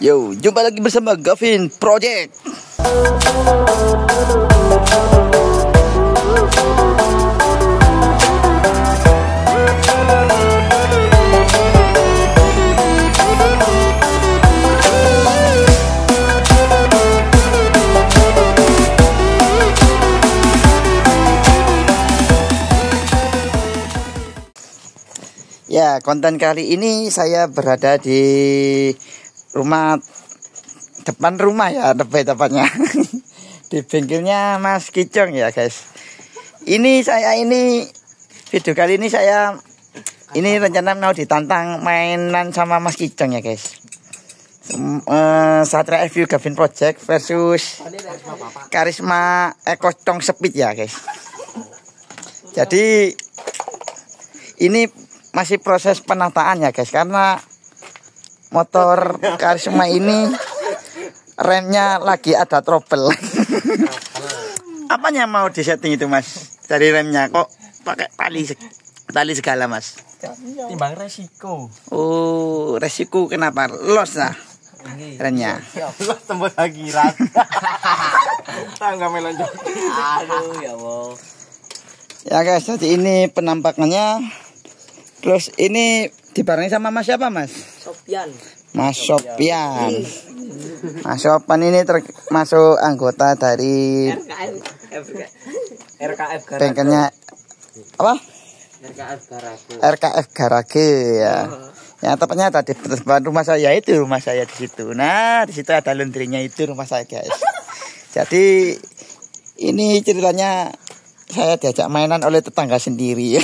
Yo, jumpa lagi bersama Gavin Project. Ya, konten kali ini saya berada di depan rumah ya, lebih tepatnya di bengkelnya Mas Kicong ya guys. Video kali ini saya rencana mau ditantang mainan sama Mas Kicong ya guys. Satria FU Gavin Project versus Karisma Ekotong Speed ya guys. Jadi ini masih proses penataan ya guys, karena motor Karisma ini remnya lagi ada trouble. Apanya mau disetting itu mas? Dari remnya kok pakai tali segala mas? Timbang resiko. Oh, resiko kenapa? Los lah remnya. Los tembus akhirat. Tangga melonjak. Aduh ya Allah. Ya guys, jadi ini penampakannya. Terus ini dibarengi sama mas siapa mas? Sopian. Mas Sopian. Mas Sopian ini termasuk anggota dari RKF bengkelnya apa? RKF Garage ya. Ya tepatnya tadi depan rumah saya itu rumah saya di situ. Nah di situ ada laundrynya itu rumah saya guys. Jadi ini ceritanya saya diajak mainan oleh tetangga sendiri.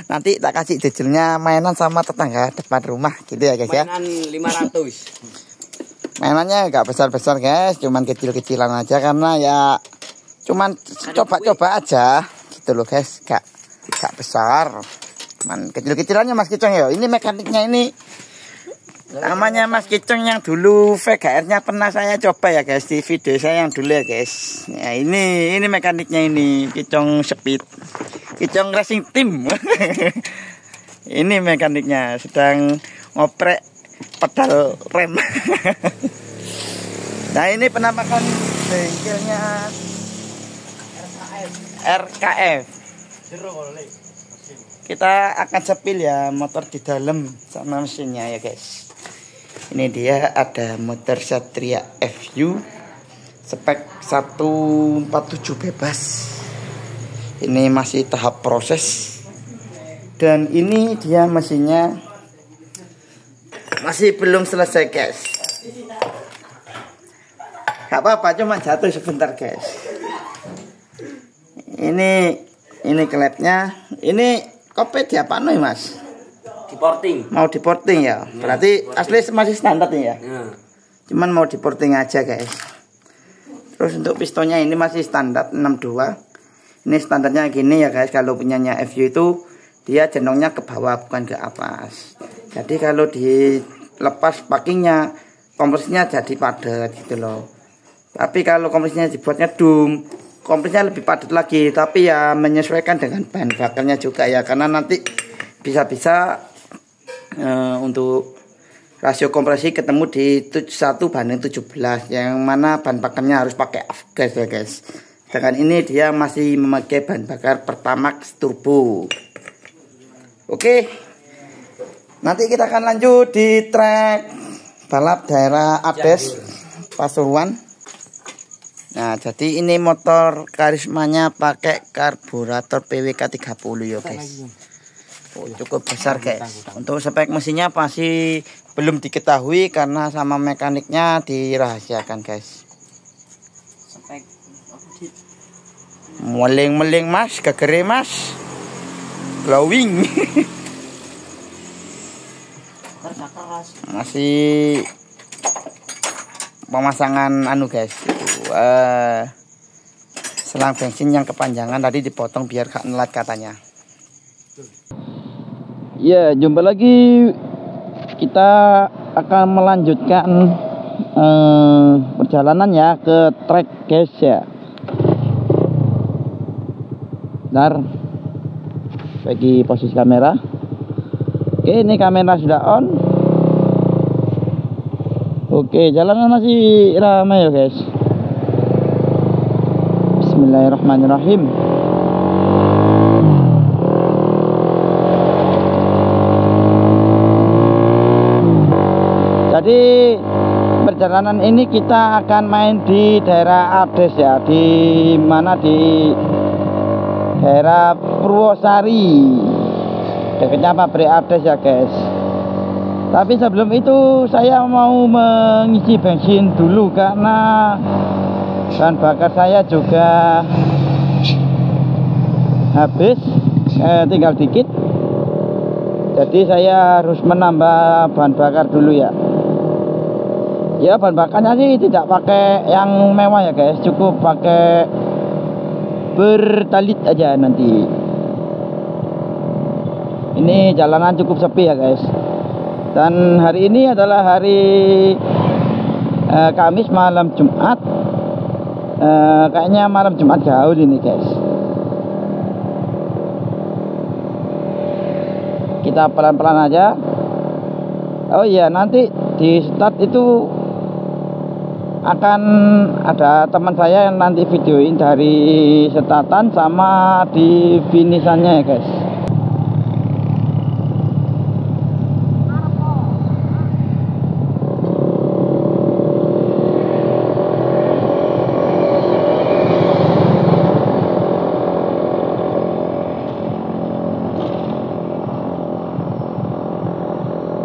Nanti tak kasih detailnya mainan sama tetangga depan rumah gitu ya guys ya. Mainan 500. Mainannya nggak besar-besar guys, cuman kecil-kecilan aja karena ya cuman coba-coba aja gitu loh guys, gak besar. Cuman kecil-kecilannya Mas Kicong ya. Ini mekaniknya ini namanya Mas Kicong yang dulu VGR-nya pernah saya coba ya guys di video saya yang dulu ya guys. Ya ini mekaniknya ini Kicong Speed, Kicong Racing Team. Ini mekaniknya sedang ngoprek pedal rem. Nah ini penampakan bengkelnya RKF. Kita akan sepil ya motor di dalam sama mesinnya ya guys. Ini dia ada motor Satria FU spek 147 bebas. Ini masih tahap proses. Dan ini dia mesinnya masih belum selesai guys. Gak apa-apa, cuma jatuh sebentar guys. Ini klepnya. Ini kopet ya Pak Noy mas? Diporting. Mau diporting ya? Berarti asli masih standar nih ya? Cuman mau diporting aja guys. Terus untuk pistonnya ini masih standar 62. Ini standarnya gini ya guys. Kalau punyanya FU itu dia jenongnya ke bawah bukan ke atas. Jadi kalau dilepas packingnya kompresnya jadi padat gitu loh. Tapi kalau kompresnya dibuatnya dum, kompresnya lebih padat lagi. Tapi ya menyesuaikan dengan bahan bakarnya juga ya, karena nanti bisa-bisa untuk rasio kompresi ketemu di 1:17, yang mana bahan bakarnya harus pakai afgas ya guys. Dengan ini dia masih memakai bahan bakar Pertamax turbo. Oke, nanti kita akan lanjut di trek balap daerah Ades Pasuruan. Nah jadi ini motor Karismanya pakai karburator PWK 30 ya guys. Oh, cukup besar guys. Untuk spek mesinnya masih belum diketahui karena sama mekaniknya dirahasiakan guys. Meling-meling mas, gegere mas, glowing. Masih pemasangan anu guys. Selang bensin yang kepanjangan tadi dipotong biar gak nelat katanya. Ya, jumpa lagi. Kita akan melanjutkan perjalanan ya ke trek guys ya. Bentar, bagi posisi kamera. Oke, ini kamera sudah on. Oke, jalanan masih ramai ya guys. Bismillahirrahmanirrahim. Jadi perjalanan ini kita akan main di daerah Ades ya, di mana di daerah Purwosari, dekatnya pabrik Ades ya guys. Tapi sebelum itu saya mau mengisi bensin dulu karena bahan bakar saya juga habis, tinggal dikit. Jadi saya harus menambah bahan bakar dulu ya. Ya bahan bakarnya sih tidak pakai yang mewah ya guys, cukup pakai bertalit aja nanti. Ini jalanan cukup sepi ya guys. Dan hari ini adalah hari Kamis malam Jumat. Kayaknya malam Jumat gaul ini guys. Kita pelan-pelan aja. Oh iya, nanti di start itu akan ada teman saya yang nanti videoin dari startan sama di finishannya ya guys.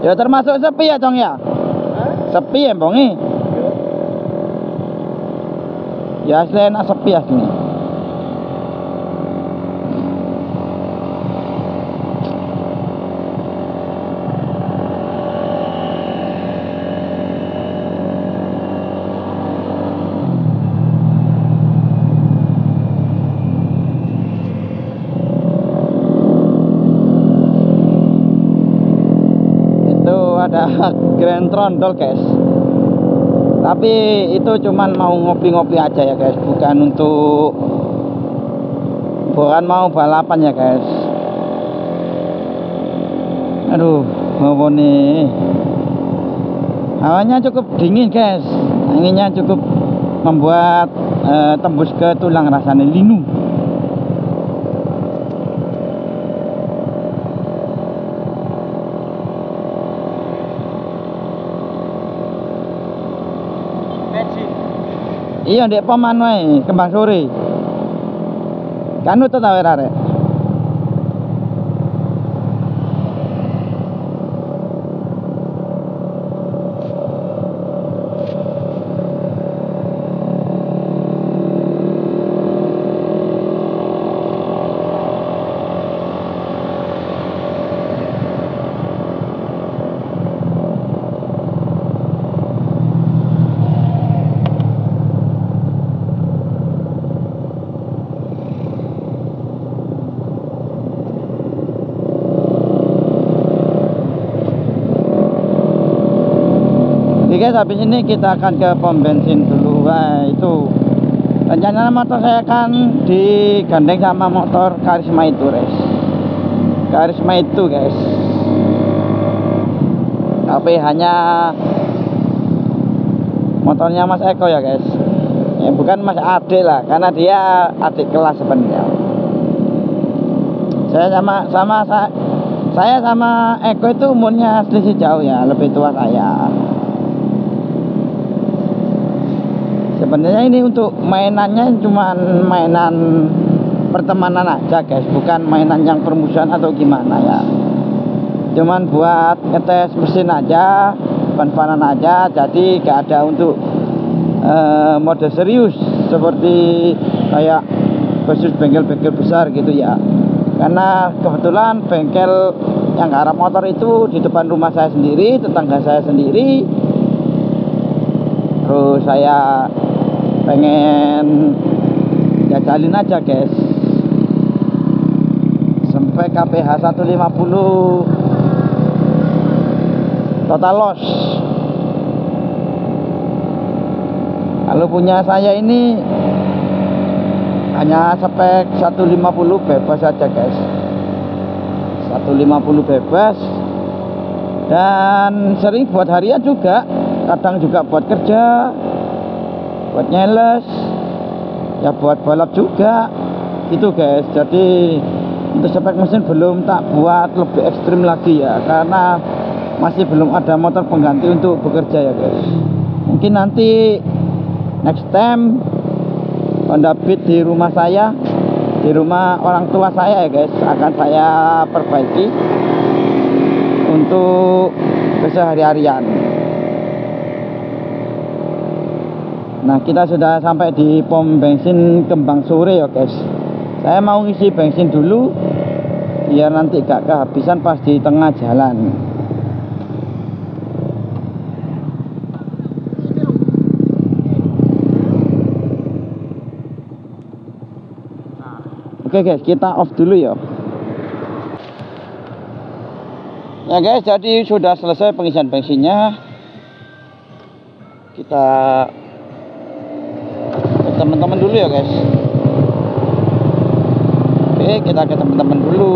Ya termasuk sepi ya Cong ya? Sepi ya Bongi? Ya asli enak sepi asli. Ada Grand Trondol guys, tapi itu cuman mau ngopi-ngopi aja ya guys, bukan mau balapan ya guys. Aduh, mau nih, hawanya cukup dingin guys, anginnya cukup membuat tembus ke tulang, rasanya linu. Iya ndek paman wae, Kembang Sore. Kan utuh ta arek. Guys, habis ini kita akan ke pom bensin dulu. Wah, itu rencana motor saya akan digandeng sama motor Karisma itu guys. Karisma itu guys, tapi hanya motornya Mas Eko ya guys, ya, bukan Mas Ade lah, karena dia adik kelas sebenarnya. Saya sama Eko itu umurnya selisih jauh ya, lebih tua saya. Sebenarnya ini untuk mainannya cuma mainan pertemanan aja guys, bukan mainan yang permusuhan atau gimana ya. Cuman buat ngetes mesin aja, fun-funan aja, jadi gak ada untuk mode serius seperti kayak khusus bengkel-bengkel besar gitu ya. Karena kebetulan bengkel yang garap motor itu di depan rumah saya sendiri, tetangga saya sendiri. Terus saya pengen jajalin aja guys sampai KPH 150 total loss. Kalau punya saya ini hanya spek 150 bebas aja guys, 150 bebas, dan sering buat harian juga. kadang juga buat kerja, buat nyeles, ya buat balap juga gitu guys. Jadi untuk spek mesin belum tak buat lebih ekstrim lagi ya, karena masih belum ada motor pengganti untuk bekerja ya guys. Mungkin nanti next time Honda Beat di rumah saya, di rumah orang tua saya ya guys, akan saya perbaiki untuk kesehari-harian. Nah, kita sudah sampai di pom bensin Kembang Sore ya guys. Saya mau ngisi bensin dulu biar nanti gak kehabisan pas di tengah jalan. Oke guys, kita off dulu ya. Ya guys, jadi sudah selesai pengisian bensinnya. Kita ke teman-teman dulu ya guys. Oke, kita ke teman-teman dulu.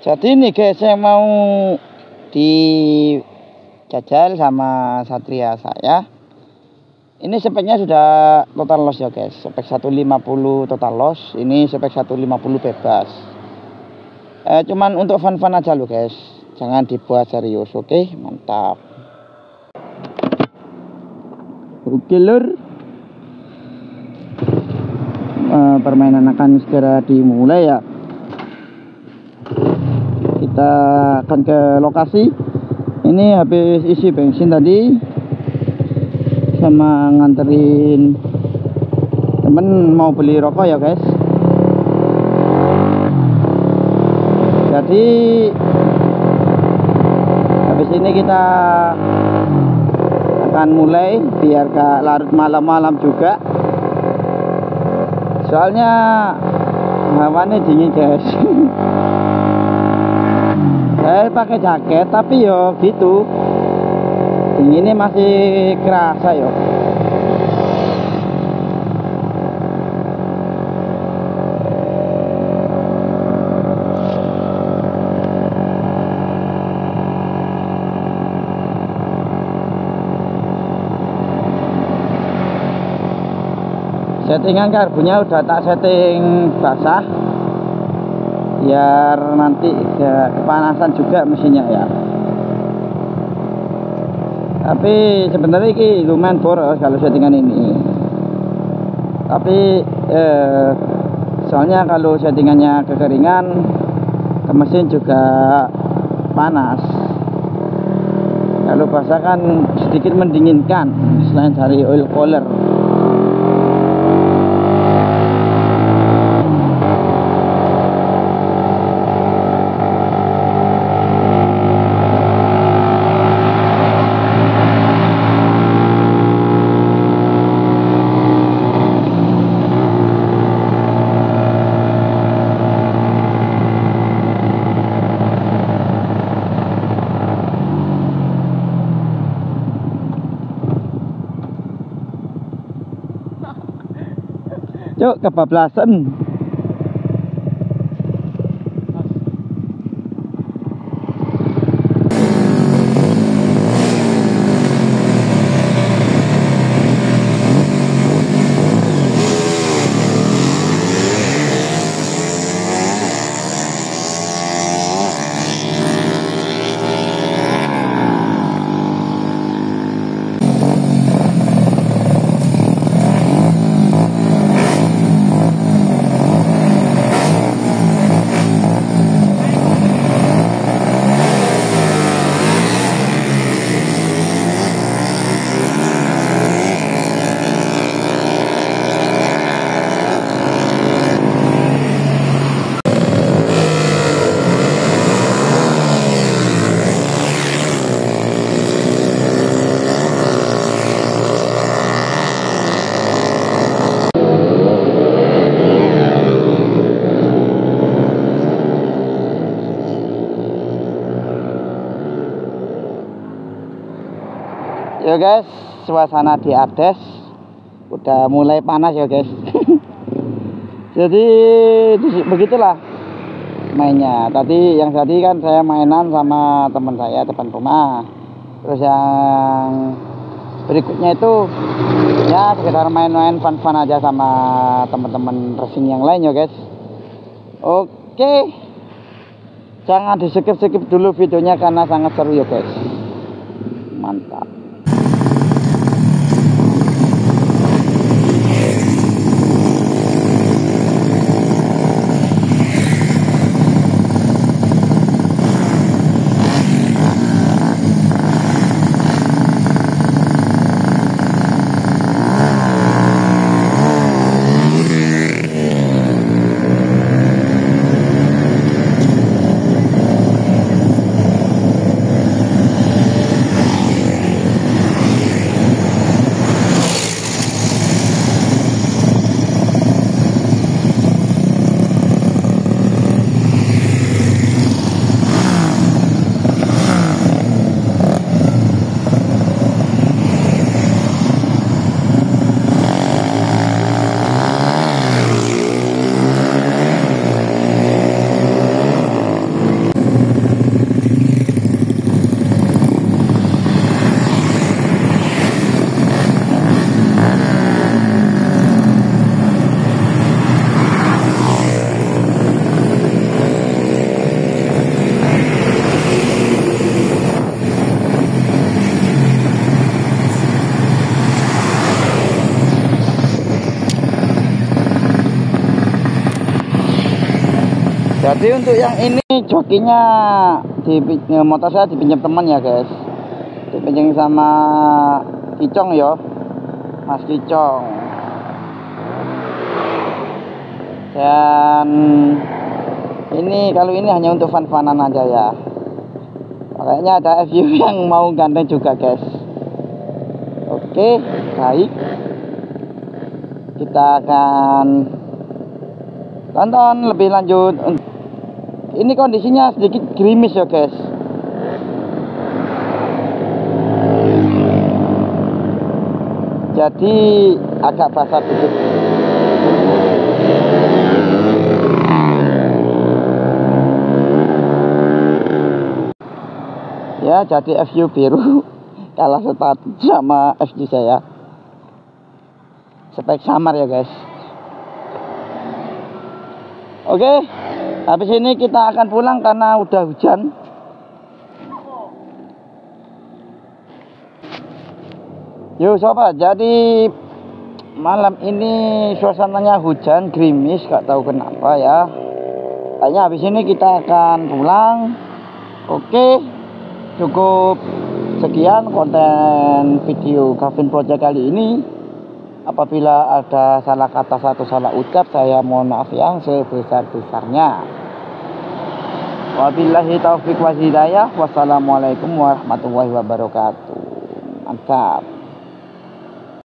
Jadi ini guys, yang mau dijajal sama Satria saya. Ini speknya sudah total loss ya guys. Spek 150 total loss. Ini spek 150 bebas. Cuman untuk fun-fun aja loh guys. Jangan dibuat serius, oke? Mantap. Oke lur. Permainan akan segera dimulai ya. Kita akan ke lokasi. Ini habis isi bensin tadi sama nganterin temen mau beli rokok ya guys. Jadi habis ini kita akan mulai biar gak larut malam-malam juga. Soalnya hawanya dingin guys. Saya pakai jaket tapi yo gitu, dinginnya masih kerasa yo. Settingan karbunya udah tak setting basah biar nanti kepanasan juga mesinnya ya. Tapi sebenarnya ini lumayan boros kalau settingan ini. Tapi soalnya kalau settingannya kekeringan, ke mesin juga panas. Kalau basah kan sedikit mendinginkan selain dari oil cooler. Cuk, kebablasan. Yo guys, suasana di Ades udah mulai panas ya guys. Jadi begitulah mainnya. Tadi kan saya mainan sama teman saya depan rumah. Terus yang berikutnya itu ya sekedar main-main fun-fun aja sama teman-teman racing yang lain ya guys. Oke, jangan di skip dulu videonya karena sangat seru ya guys. Mantap. Jadi untuk yang ini jokinya motor saya dipinjam teman ya guys. Dipinjam sama Kicong ya, Mas Kicong. Dan ini kalau ini hanya untuk fun-funan aja ya. Kayaknya ada FU yang mau ganteng juga guys. Oke, baik. Kita akan tonton lebih lanjut. Ini kondisinya sedikit gerimis ya guys. Jadi agak basah dikit. Ya, jadi FU biru kalah start sama FU saya. Spek samar ya guys. Oke, habis ini kita akan pulang karena udah hujan. Yuk sobat, jadi malam ini suasananya hujan, gerimis, gak tahu kenapa ya. Kayaknya habis ini kita akan pulang. Oke, cukup sekian konten video Gavin Project kali ini. Apabila ada salah kata satu salah ucap, saya mohon maaf yang sebesar-besarnya. Wabillahi taufiq wa hidayah. Wassalamualaikum warahmatullahi wabarakatuh. Mantap.